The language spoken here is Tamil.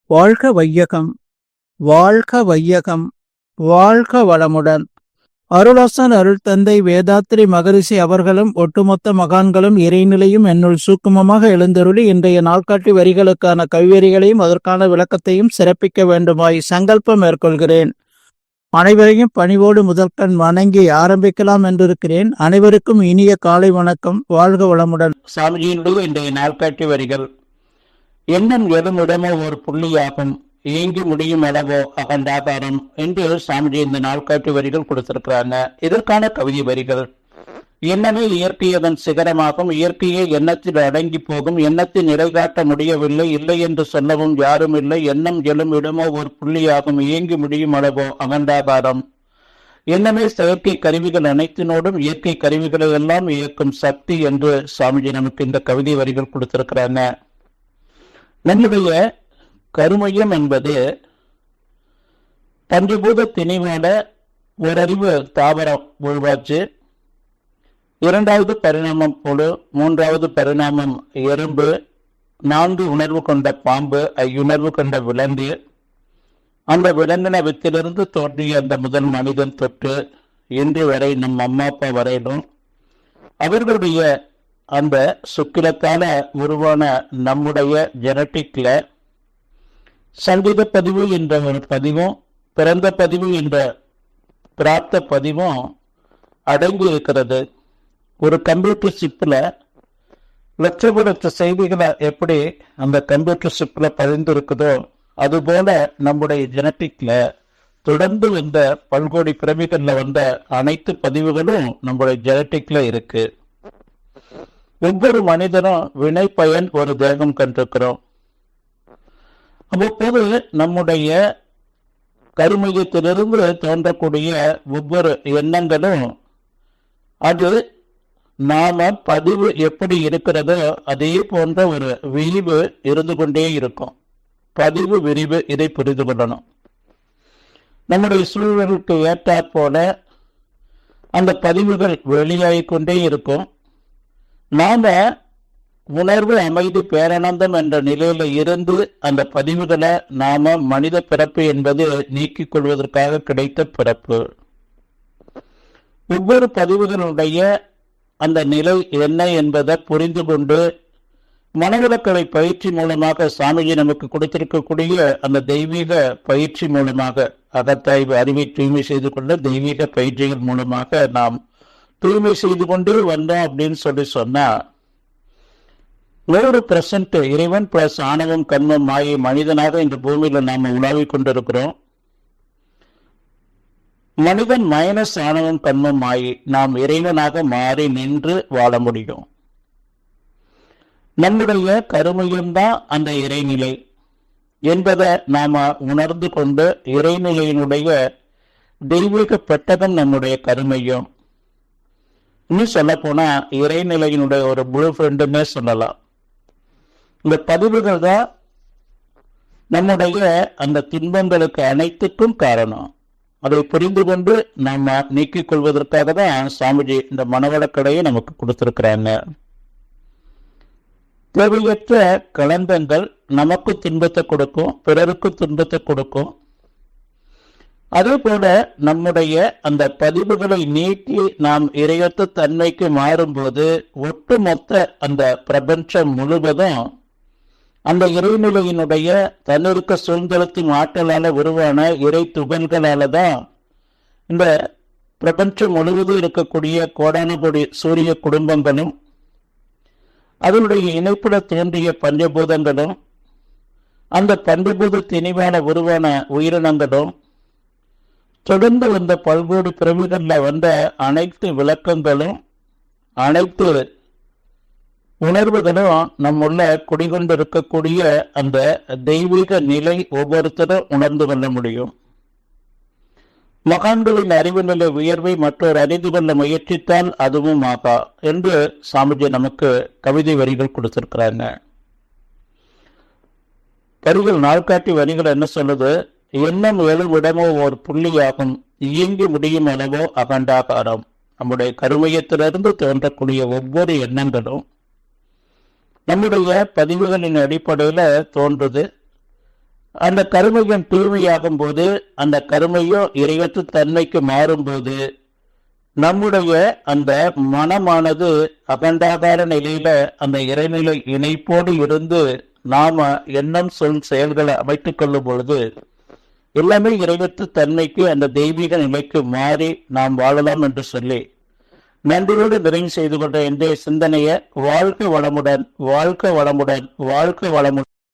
வாழ்க வையகம், வாழ்க வையகம், வாழ்க வளமுடன். அருளாசன் அருள் தந்தை வேதாத்ரி மகரிஷி அவர்களும் ஒட்டுமொத்த மகான்களும் இறைநிலையும் என்னுள் சூக்குமமாக எழுந்தருளி இன்றைய நாள்காட்டி வரிகளுக்கான கவிவரிகளையும் அதற்கான விளக்கத்தையும் சிறப்பிக்க வேண்டுமாய் சங்கல்பம் மேற்கொள்கிறேன். அனைவரையும் பணிவோடு முதற்கண் வணங்கி ஆரம்பிக்கலாம் என்றிருக்கிறேன். அனைவருக்கும் இனிய காலை வணக்கம். வாழ்க வளமுடன். சாமிஜியினுடைய இன்றைய நாள்காட்டி வரிகள். எண்ணம் எதும் இடமோ ஒரு புள்ளியாகும், இயங்கி முடியும் அளவோ அகண்டாகாரம் என்று சாமிஜி இந்த நாள்காட்டி வரிகள் கொடுத்திருக்கிறாங்க. இதற்கான கவிதை வரிகள். எண்ணமே இயற்கையதன் சிகரமாகும், இயற்கையே எண்ணத்தில் அடங்கி போகும், எண்ணத்தை நிறைகாட்ட முடியவில்லை, இல்லை என்று சொல்லவும் யாரும் இல்லை. எண்ணம் எழும் இடமோ ஒரு புள்ளியாகும், இயங்கி முடியும் அளவோ அகண்டாகாரம். எண்ணமே செயற்கை கருவிகள் அனைத்தினோடும் இயற்கை கருவிகளை எல்லாம் இயக்கும் சக்தி என்று சாமிஜி நமக்கு இந்த கவிதை வரிகள் கொடுத்திருக்கிறாங்க. நம்முடைய கருமையம் என்பது பஞ்சபூத திணிவான ஓரறிவு தாவரம் உருவாச்சு. இரண்டாவது பரிணாமம் புழு, மூன்றாவது பரிணாமம் எறும்பு, 4 உணர்வு கொண்ட பாம்பு, 5 உணர்வு கொண்ட விலங்கு, அந்த விலங்கின வித்திலிருந்து தோன்றிய அந்த முதல் மனிதன் தொற்று இன்று வரை நம் அம்மா அப்பா வரையிலும் அவர்களுடைய அந்த சுக்கிலத்தால உருவான நம்முடைய ஜெனட்டிக்ல சங்கீத பதிவு என்ற ஒரு பதிவும் பிறந்த பதிவு என்ற பிராப்த பதிவும் அடங்கி இருக்கிறது. ஒரு கம்ப்யூட்டர் சிப்பில் லட்ச செய்திகளை எப்படி அந்த கம்ப்யூட்டர் சிப்பில் பதிந்து இருக்குதோ அதுபோல நம்முடைய ஜெனட்டிக்ல தொடர்ந்து வந்த பல்கோடி பிறவிகளில் வந்த அனைத்து பதிவுகளும் நம்முடைய ஜெனட்டிக்ல இருக்கு. ஒவ்வொரு மனிதனும் வினை பயன் ஒரு தேகம் கண்டிருக்கிறோம். அவ்வப்போது நம்முடைய கருமையத்திலிருந்து தோன்றக்கூடிய ஒவ்வொரு எண்ணங்களும் அது நாம பதிவு எப்படி இருக்கிறதோ அதே போன்ற ஒரு விரிவு இருந்து கொண்டே இருக்கும். பதிவு விரிவு, இதை புரிந்து கொள்ளணும். நம்முடைய சூழலுக்கு ஏற்றாற் போல அந்த பதிவுகள் வெளியாகிக் கொண்டே இருக்கும். நாம உணர்வு, அமைதி, பேரானந்தம் என்ற நிலையில இருந்து அந்த பதிவுகளை நாம மனித பிறப்பு என்பது நீக்கிக் கொள்வதற்காக கிடைத்த பிறப்பு. ஒவ்வொரு பதிவுகளுடைய அந்த நிலை என்ன என்பதை புரிந்து கொண்டு மனவிலக்கலை பயிற்சி மூலமாக சாமிஜி நமக்கு கொடுத்திருக்கக்கூடிய அந்த தெய்வீக பயிற்சி மூலமாக அகத்தாய்வு அறிவை தூய்மை செய்து கொள்ள தெய்வீக பயிற்சிகள் மூலமாக நாம் தூய்மை செய்து கொண்டு வந்தோம் அப்படின்னு சொன்னா 100% இறைவன் பிளஸ் ஆணவம் கர்மம் மாயை மனிதனாக இந்த பூமியில நாம உலாவிக் கொண்டிருக்கிறோம். மனிதன் மைனஸ் ஆணவம் கர்மம் மாயை, நாம் இறைவனாக மாறி நின்று வாழ முடியும். நம்முடைய கருமையம்தான் அந்த இறைநிலை என்பதை நாம உணர்ந்து கொண்டு இறைநிலையினுடைய தெய்வீக பெட்டகம் நம்முடைய கருமையம். இன்னும் சொல்ல போனா இறைநிலையினுடைய ஒரு ப்ளூ பிரிண்ட்னே சொல்லலாம். இந்த பதிவுகள் தான் நம்முடைய அந்த துன்பங்களுக்கு அனைத்துக்கும் காரணம். அதை புரிந்து கொண்டு நம்ம நீக்கிக் கொள்வதற்காக தான் சாமிஜி இந்த மனவளக்கலையை நமக்கு கொடுத்திருக்கிறாங்க. தேவையற்ற கலந்தங்கள் நமக்கு துன்பத்தை கொடுக்கும், பிறருக்கு துன்பத்தை கொடுக்கும். அதே போல நம்முடைய அந்த பதிவுகளை நீக்கி நாம் இறையற்ற தன்மைக்கு மாறும்போது ஒட்டுமொத்த அந்த பிரபஞ்சம் முழுவதும் அந்த இறைநிலையினுடைய தன்னிருக்க சுதந்திரத்தின் ஆற்றலால உருவான இறை துகள்களால தான் இந்த பிரபஞ்சம் முழுவதும் இருக்கக்கூடிய கோடான கோடி சூரிய குடும்பங்களும் அதனுடைய இணைப்புட தோன்றிய பஞ்சபூதங்களும் அந்த பஞ்சபூத திணிவான உருவான உயிரினங்களும் தொடர்ந்து வந்த பல்வேறு பிறவிகளில் வந்த அனைத்து விளக்கங்களும் அனைத்து உணர்வுகளும் நம்முள்ள குடிகொண்டிருக்கக்கூடிய அந்த தெய்வீக நிலை ஒவ்வொருத்தரும் உணர்ந்து கொள்ள முடியும். மகான்களின் அறிவு நிலை உயர்வை மற்றொரு அறிந்து கொள்ள முயற்சித்தால் அதுவும் ஆகா என்று சாமிஜி நமக்கு கவிதை வரிகள் கொடுத்திருக்கிறாங்க. வரிகள் நாள்காட்டி வரிகள் என்ன சொல்லுது? எண்ணம் எழும் இடமோ ஒரு புள்ளியாகும், இயங்கி முடியும் அளவோ அகண்டாகாரம். நம்முடைய கருமையத்திலிருந்து தோன்றக்கூடிய ஒவ்வொரு எண்ணங்களும் நம்முடைய பதிவுகளின் அடிப்படையில் தோன்றுது. அந்த கருமையும் தூய்மையாகும் போது, அந்த கருமையோ இறையற்ற தன்மைக்கு மாறும்போது, நம்முடைய அந்த மனமானது அகண்டாகார நிலையில அந்த இறைநிலை இணைப்போடு இருந்து நாம எண்ணம் சொல் செயல்களை அமைத்துக் கொள்ளும் பொழுது எல்லாமே இறைவற்ற தன்மைக்கு அந்த தெய்வீக நிலைக்கு மாறி நாம் வாழலாம் என்று சொல்லி நன்றியோடு நிறைவு செய்து கொண்ட இன்றைய சிந்தனையை வாழ்க்கை வளமுடன் வாழ்க்கை வளமுடன் வாழ்க்கை வளமுடன்